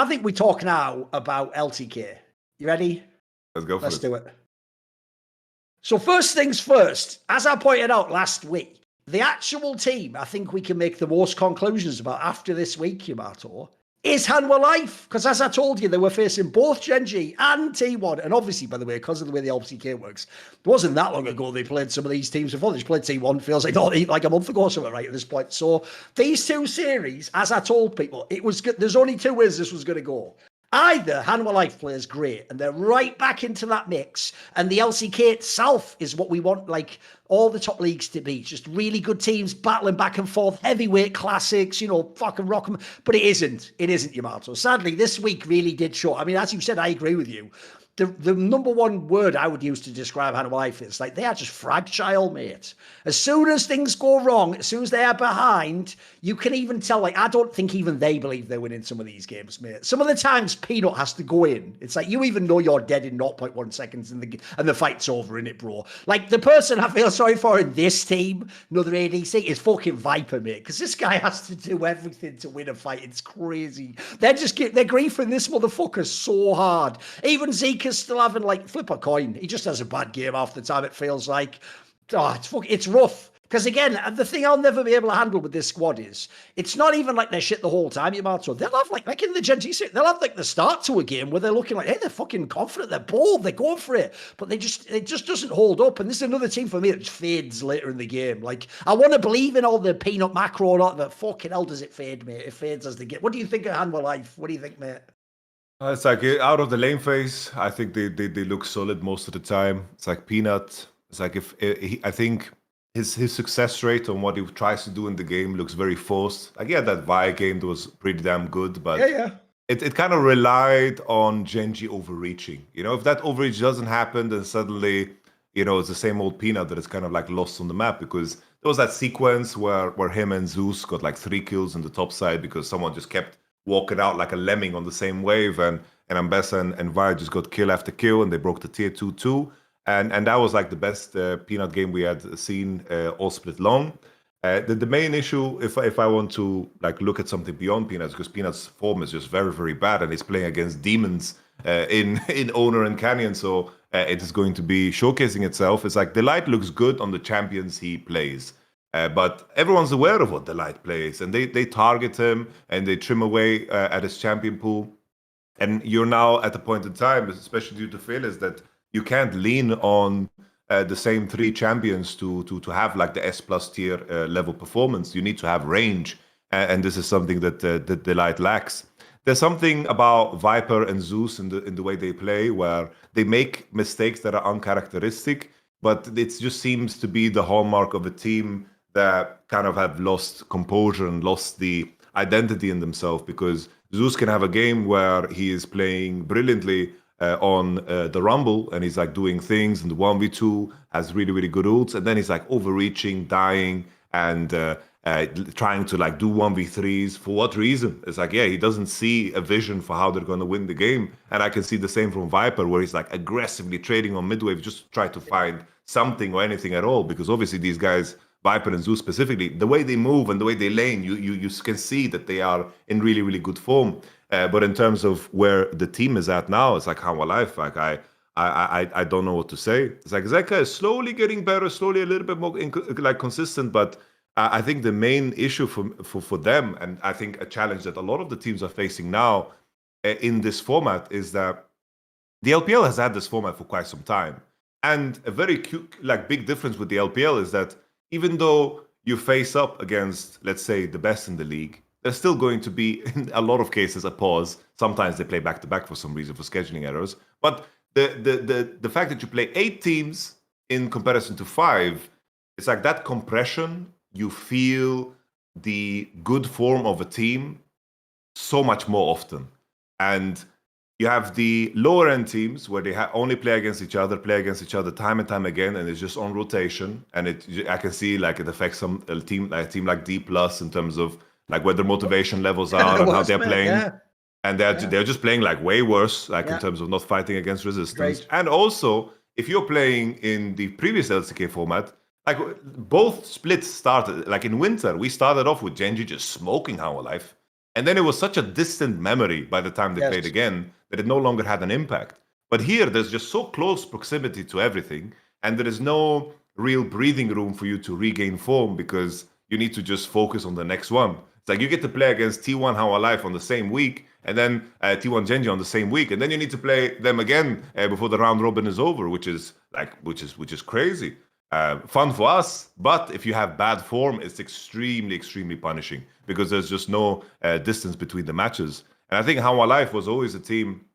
I think we talk now about LTK. You ready? Let's go for Let's it. do it. So first things first, as I pointed out last week, the actual team I think we can make the most conclusions about after this week, Yamato, is HANWHA Life. Because as I told you, they were facing both Gen.G and T1. And obviously, by the way, because of the way the LCK works, it wasn't that long ago they played some of these teams before. They just played T1, feels like not like a month ago or something, right, at this point. So these two series, as I told people, it was good. There's only two ways this was going to go. Either HANWHA Life plays great and they're right back into that mix, and the LCK itself is what we want, like all the top leagues to be, just really good teams battling back and forth, heavyweight classics, fucking rock 'em. But it isn't, Yamato. Sadly, this week really did show. I mean, as you said, I agree with you. The number one word I would use to describe HANWHA Life is like they are just fragile, mate. As soon as things go wrong, as soon as they are behind, you can even tell, like, I don't think even they believe they're winning some of these games, mate. Some of the times Peanut has to go in. It's like you even know you're dead in 0.1 seconds and the fight's over, innit, bro? Like, the person I feel sorry for in this team, another ADC, is fucking Viper, mate. Because this guy has to do everything to win a fight. It's crazy. They're griefing this motherfucker so hard. Even Zeke is still having, like, flip a coin. He just has a bad game half the time, it feels like. Oh, it's rough. Because again, the thing I'll never be able to handle with this squad is it's not even like they're shit the whole time, Yamato. They'll have like in the Gen.G series, they'll have like the start to a game where they're looking like, hey, they're fucking confident, they're bold, they're going for it. But it just doesn't hold up. And this is another team for me that fades later in the game. Like, I want to believe in all the Peanut macro or not, but fucking hell does it fade, mate. It fades as they get. What do you think of HANWHA Life? What do you think, mate? It's like out of the lane phase, I think they look solid most of the time. It's like Peanut. It's like I think his success rate on what he tries to do in the game looks very forced. Like, yeah, that Vi game that was pretty damn good, but yeah. It kind of relied on Gen.G overreaching. If that overreach doesn't happen, then suddenly, it's the same old Peanut that is kind of like lost on the map, because there was that sequence where him and Zeus got like 3 kills on the top side because someone just kept walking out like a lemming on the same wave, and Ambessa and Vi just got kill after kill, and they broke the tier 2-2. And that was like the best Peanut game we had seen all split long. The main issue, if I want to like look at something beyond Peanuts, because Peanuts' form is just very, very bad, and he's playing against demons in Owner and Canyon, so it is going to be showcasing itself. It's like Delight looks good on the champions he plays, but everyone's aware of what Delight plays, and they target him and they trim away at his champion pool. And you're now at the point in time, especially due to failures, that you can't lean on the same 3 champions to have like the S plus tier level performance. You need to have range, and this is something that Delight lacks. There's something about Viper and Zeus in the way they play, where they make mistakes that are uncharacteristic, but it just seems to be the hallmark of a team that kind of have lost composure and lost the identity in themselves, because Zeus can have a game where he is playing brilliantly on the Rumble, and he's like doing things, and the 1v2 has really, really good ults, and then he's like overreaching, dying, and trying to like do 1v3s. For what reason? It's like, yeah, he doesn't see a vision for how they're going to win the game. And I can see the same from Viper, where he's like aggressively trading on midwave, just try to find something or anything at all, because obviously these guys, Viper and Zeus specifically, the way they move and the way they lane, you can see that they are in really, really good form. But in terms of where the team is at now, it's like HANWHA Life. Like I don't know what to say. It's like Zeka is slowly getting better, slowly a little bit more like consistent. But I think the main issue for them, and I think a challenge that a lot of the teams are facing now in this format, is that the LPL has had this format for quite some time. And a very big difference with the LPL is that even though you face up against, let's say, the best in the league, there's still going to be, in a lot of cases, a pause. Sometimes they play back-to-back for some reason, for scheduling errors. But the fact that you play 8 teams in comparison to 5, it's like that compression, you feel the good form of a team so much more often. And you have the lower-end teams where they only play against each other time and time again, and it's just on rotation. And I can see like it affects a team like D+ in terms of like where their motivation levels are and how they're playing. Yeah. And they're just playing like way worse, like in terms of not fighting against resistance. Great. And also, if you're playing in the previous LCK format, like both splits started, like in winter, we started off with Gen.G just smoking HANWHA Life. And then it was such a distant memory by the time they played again that it no longer had an impact. But here, there's just so close proximity to everything, and there is no real breathing room for you to regain form because you need to just focus on the next one. It's like you get to play against T1 HANWHA Life on the same week, and then T1 Genji on the same week, and then you need to play them again before the round robin is over, which is crazy. Fun for us, but if you have bad form, it's extremely, extremely punishing because there's just no distance between the matches. And I think HANWHA Life was always a team,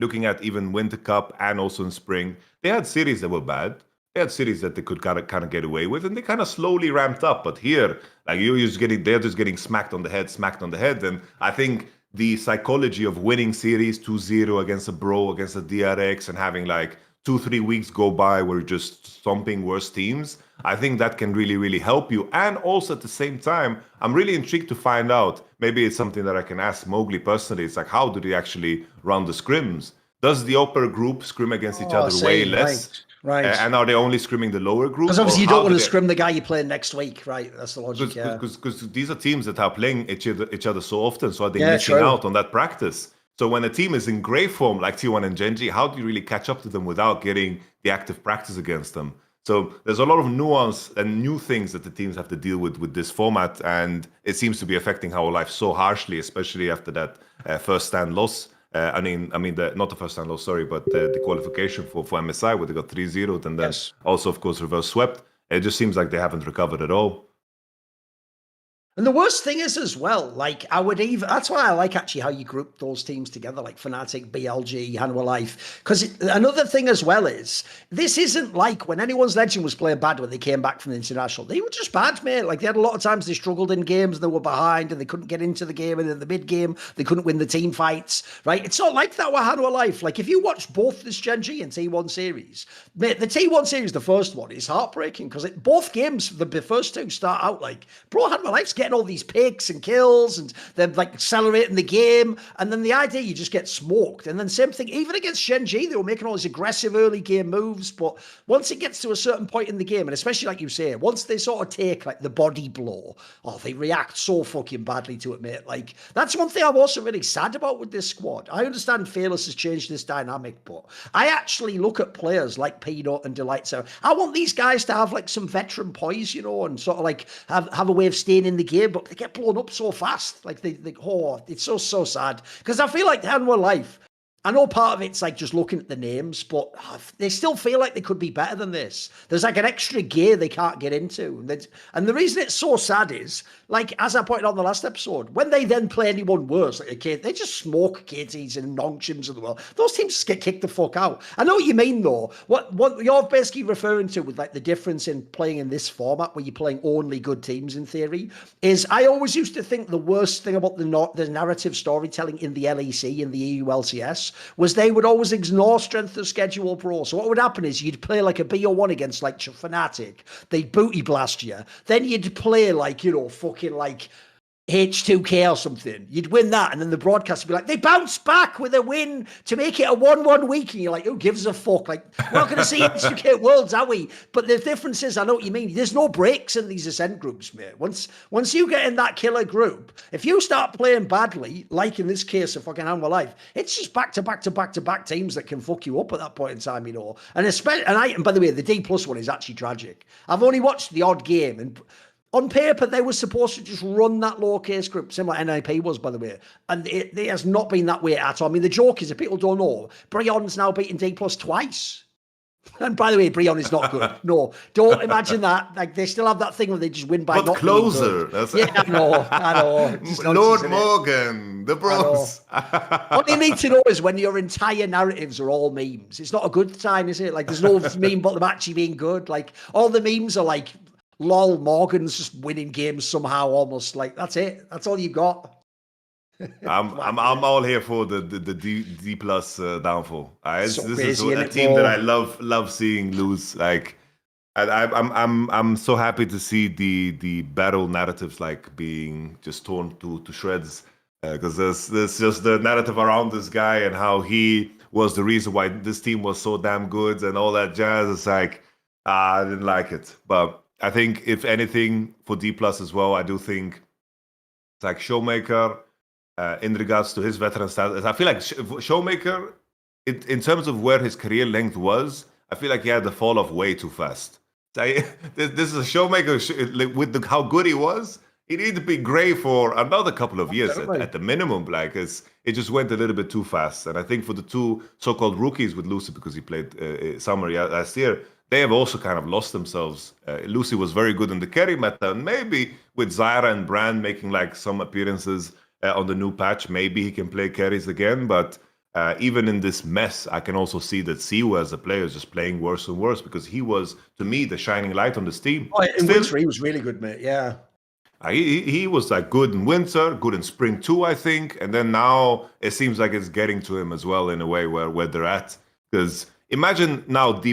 looking at even Winter Cup and also in spring, they had series that were bad. They had series that they could kind of get away with, and they kind of slowly ramped up. But here, like they're just getting smacked on the head. And I think the psychology of winning series 2-0 against a Bro, against a DRX, and having like 2-3 weeks go by where you're just stomping worse teams, I think that can really, really help you. And also at the same time, I'm really intrigued to find out, maybe it's something that I can ask Mowgli personally, it's like, how do they actually run the scrims? Does the upper group scrim against each other way less? Right. And are they only scrimming the lower group? Because obviously you don't want to scrim the guy you're playing next week, right? That's the logic, Because these are teams that are playing each other so often, so are they missing out on that practice? So when a team is in great form like T1 and Genji, how do you really catch up to them without getting the active practice against them? So there's a lot of nuance and new things that the teams have to deal with this format, and it seems to be affecting HANWHA Life so harshly, especially after that first stand loss. Not the first stand loss, sorry, but the qualification for MSI where they got 3-0 and then also, of course, reverse swept. It just seems like they haven't recovered at all. And the worst thing is as well, like that's why I like actually how you group those teams together, like Fnatic, BLG, HANWHA Life. Because another thing as well is, this isn't like when anyone's legend was playing bad when they came back from the international. They were just bad, mate. Like they had a lot of times they struggled in games, they were behind and they couldn't get into the game, and in the mid game, they couldn't win the team fights, right? It's not like that with HANWHA Life. Like if you watch both this Genji and T1 series, mate, the T1 series, the first one, is heartbreaking because both games, the first two start out like, bro, HANWHA Life's getting all these picks and kills and they're like accelerating the game, and then the idea you just get smoked. And then same thing even against Genji, they were making all these aggressive early game moves, but once it gets to a certain point in the game, and especially like you say, once they sort of take like the body blow, they react so fucking badly to it, mate. Like that's one thing I'm also really sad about with this squad. I understand Fearless has changed this dynamic, but I actually look at players like Peanut and Delight. So I want these guys to have like some veteran poise, and sort of like have a way of staying in the game, but they get blown up so fast. Like it's so sad. Because I feel like HANWHA Life, I know part of it's like just looking at the names, but they still feel like they could be better than this. There's like an extra gear they can't get into. And the reason it's so sad is, like, as I pointed out in the last episode, when they then play anyone worse, like a kid, they just smoke KTs and Nongchims of the world. Those teams just get kicked the fuck out. I know what you mean, though. What you're basically referring to with, like, the difference in playing in this format, where you're playing only good teams in theory, is I always used to think the worst thing about the narrative storytelling in the LEC, in the EU LCS, was they would always ignore strength of schedule pro. So what would happen is you'd play like a BO1 against like Fnatic, they'd booty blast you. Then you'd play like, fucking like H2K or something. You'd win that, and then the broadcast would be like, they bounce back with a win to make it a 1-1 week. And you're like, who gives a fuck? Like, we're not going to see H2K Worlds, are we? But the difference is, I know what you mean. There's no breaks in these Ascent groups, mate. Once you get in that killer group, if you start playing badly, like in this case of fucking HANWHA Life, it's just back to back teams that can fuck you up at that point in time, And especially, and by the way, the D+ one is actually tragic. I've only watched the odd game, and on paper, they were supposed to just run that lowercase group, similar like NIP was, by the way. And it has not been that way at all. I mean, the joke is, if people don't know, Brion's now beaten D+ twice. And by the way, Brion is not good. No, don't imagine that. Like, they still have that thing where they just win by not closer. That's I know. Lord Morgan, the bros. What you need to know is when your entire narratives are all memes, it's not a good sign, is it? Like, there's no meme about them actually being good. Like, all the memes are like, lol, Morgan's just winning games somehow, almost. Like, that's it. That's all you got. I'm all here for the D+ downfall. This is a team that I love seeing lose. Like, I'm so happy to see the battle narratives like being just torn to shreds, because there's just the narrative around this guy and how he was the reason why this team was so damn good and all that jazz. It's like, I didn't like it, but I think if anything for D+ as well, I do think it's like Showmaker in regards to his veteran status. I feel like Showmaker, in terms of where his career length was, I feel like he had to fall off way too fast. This is a Showmaker with how good he was. He needed to be grey for another couple of years at the minimum. Like it just went a little bit too fast. And I think for the two so-called rookies with Lucy, because he played summer last year, they have also kind of lost themselves. Lucy was very good in the carry meta, and maybe with Zyra and Brand making like some appearances on the new patch, maybe he can play carries again. But even in this mess, I can also see that Siwa as a player is just playing worse and worse, because he was, to me, the shining light on this team. Oh, in winter, he was really good, mate. Yeah. He was like good in winter, good in spring too, I think. And then now it seems like it's getting to him as well in a way where they're at. Because imagine now D+,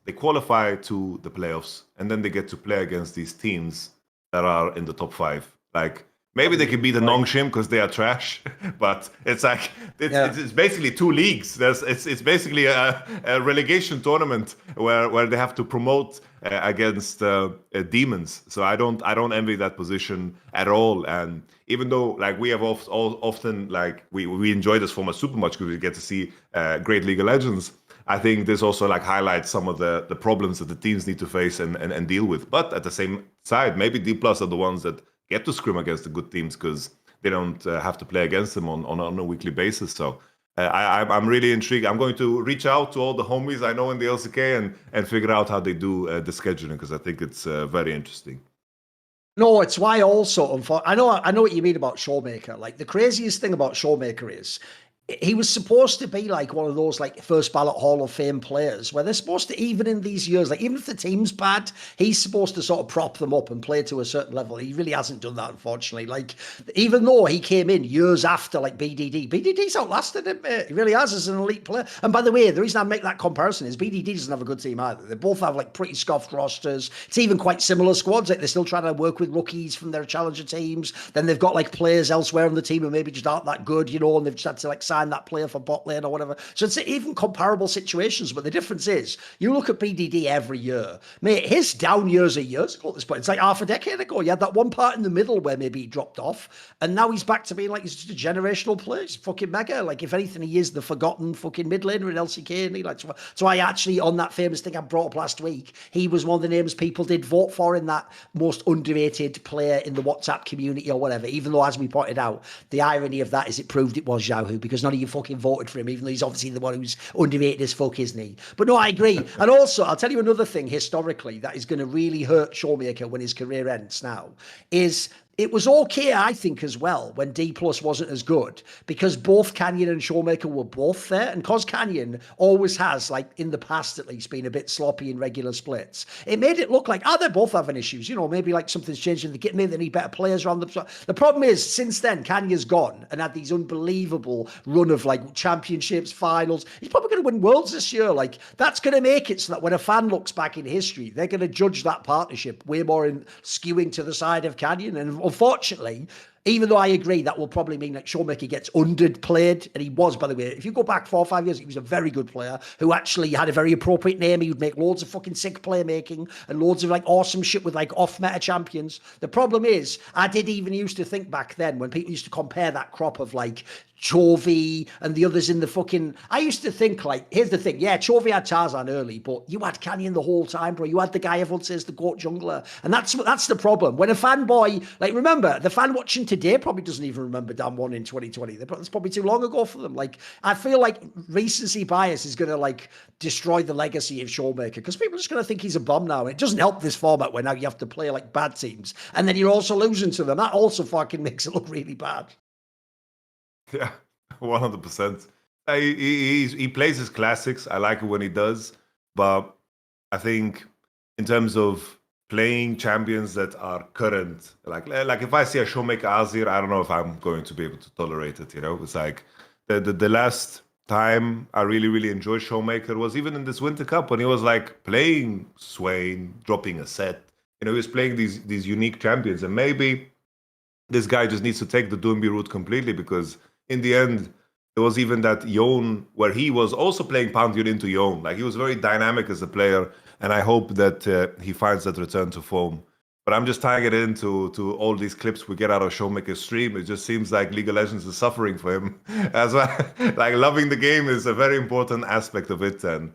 they qualify to the playoffs, and then they get to play against these teams that are in the top 5. Like, maybe they could beat the Nongshim because they are trash, but it's like it's basically 2 leagues. It's basically a relegation tournament where they have to promote against demons. So I don't envy that position at all. And even though like we have often like we enjoy this format super much because we get to see great League of Legends, I think this also like highlights some of the problems that the teams need to face and deal with. But at the same side, maybe D+ are the ones that get to scrim against the good teams because they don't have to play against them on a weekly basis. So I'm really intrigued. I'm going to reach out to all the homies I know in the LCK and figure out how they do the scheduling, because I think it's very interesting. No, it's why also, I know what you mean about Showmaker. Like, the craziest thing about Showmaker is he was supposed to be like one of those like first ballot Hall of Fame players where they're supposed to, even in these years, like even if the team's bad, he's supposed to sort of prop them up and play to a certain level. He really hasn't done that, unfortunately. Like, even though he came in years after like BDD's outlasted him, mate. He really has as an elite player. And by the way, the reason I make that comparison is BDD doesn't have a good team either. They both have like pretty scuffed rosters. It's even quite similar squads. Like, they're still trying to work with rookies from their challenger teams. Then they've got like players elsewhere on the team who maybe just aren't that good, you know, and they've just had to like sign that player for bot lane or whatever. So it's even comparable situations, but the difference is you look at BDD every year, mate, his down years are years ago at this point. It's like half a decade ago. You had that one part in the middle where maybe he dropped off, and now he's back to being like, he's just a generational player. He's fucking mega. Like, if anything, he is the forgotten fucking mid laner in LCK, and he like, so I actually, on that famous thing I brought up last week, he was one of the names people did vote for in that most underrated player in the WhatsApp community or whatever, even though, as we pointed out, the irony of that is it proved it was Yahoo, because none of you fucking voted for him, even though he's obviously the one who's underrated as fuck, isn't he? But no, I agree. And also, I'll tell you another thing historically that is going to really hurt Showmaker when his career ends now is it was okay, I think, as well, when D+ wasn't as good, because both Canyon and Showmaker were both there. And because Canyon always has, like, in the past at least, been a bit sloppy in regular splits, it made it look like, they're both having issues. You know, maybe like something's changed in the kit. Maybe they need better players around them. The problem is, since then, Canyon's gone and had these unbelievable run of, like, championships, finals. He's probably going to win Worlds this year. Like, that's going to make it so that when a fan looks back in history, they're going to judge that partnership way more in skewing to the side of Canyon. And unfortunately, even though I agree that will probably mean that Showmaker gets underplayed, and he was, by the way, if you go back 4 or 5 years, he was a very good player who actually had a very appropriate name. He would make loads of fucking sick playmaking and loads of like awesome shit with like off-meta champions. The problem is, I did even used to think back then when people used to compare that crop of like Chovy and the others in the fucking, I used to think like, here's the thing, yeah, Chovy had Tarzan early, but you had Canyon the whole time, bro. You had the guy everyone says the GOAT jungler, and that's the problem. When a fanboy, like, remember, the fan watching today probably doesn't even remember Damwon in 2020. That's probably too long ago for them. Like, I feel like recency bias is going to like destroy the legacy of Showmaker, because people are just going to think he's a bum now. It doesn't help this format where now you have to play like bad teams, and then you're also losing to them. That also fucking makes it look really bad. Yeah, 100%. He plays his classics. I like it when he does, but I think in terms of playing champions that are current, like if I see a Showmaker Azir, I don't know if I'm going to be able to tolerate it. You know, it's like the last time I really enjoyed Showmaker was even in this Winter Cup when he was like playing Swain, dropping a set. You know, he was playing these unique champions, and maybe this guy just needs to take the Doomby route completely, because in the end, there was even that Yone where he was also playing Pantheon into Yone. Like, he was very dynamic as a player, and I hope that he finds that return to form But I'm just tying it into all these clips we get out of Showmaker's stream. It just seems like League of Legends is suffering for him as well. Like loving the game is a very important aspect of it, and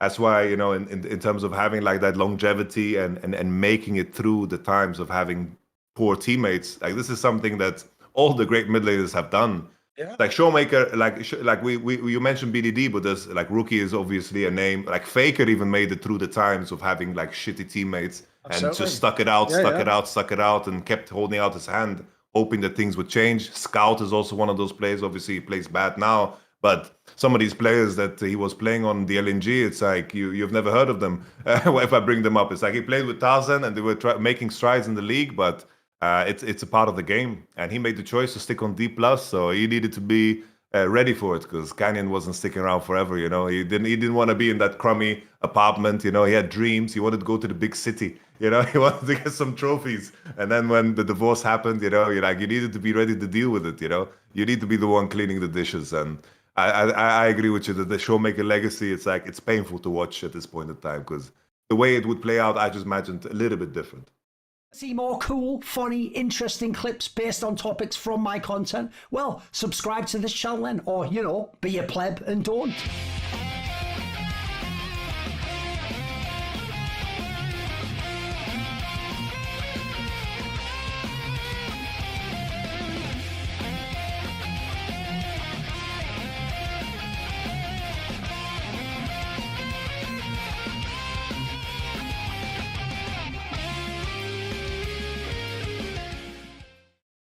that's why, you know, in terms of having like that longevity and making it through the times of having poor teammates, like this is something that all the great mid laners have done. Yeah. Like Showmaker, like we you mentioned BDD, but there's like Rookie is obviously a name. Like Faker even made it through the times of having like shitty teammates. Absolutely. And just stuck it out, and kept holding out his hand, hoping that things would change. Scout is also one of those players. Obviously, he plays bad now, but some of these players that he was playing on the LNG, it's like you've never heard of them. If I bring them up, it's like he played with Tarzan and they were making strides in the league, but it's a part of the game. And he made the choice to stick on D+, so he needed to be ready for it, because Canyon wasn't sticking around forever. You know, he didn't want to be in that crummy apartment. You know, he had dreams. He wanted to go to the big city. You know, he wanted to get some trophies. And then when the divorce happened, you know, you needed to be ready to deal with it. You know, you need to be the one cleaning the dishes. And I agree with you that the Showmaker legacy, it's like it's painful to watch at this point in time, because the way it would play out, I just imagined a little bit different. See more cool, funny, interesting clips based on topics from my content? Well, subscribe to this channel then, or, you know, be a pleb and don't.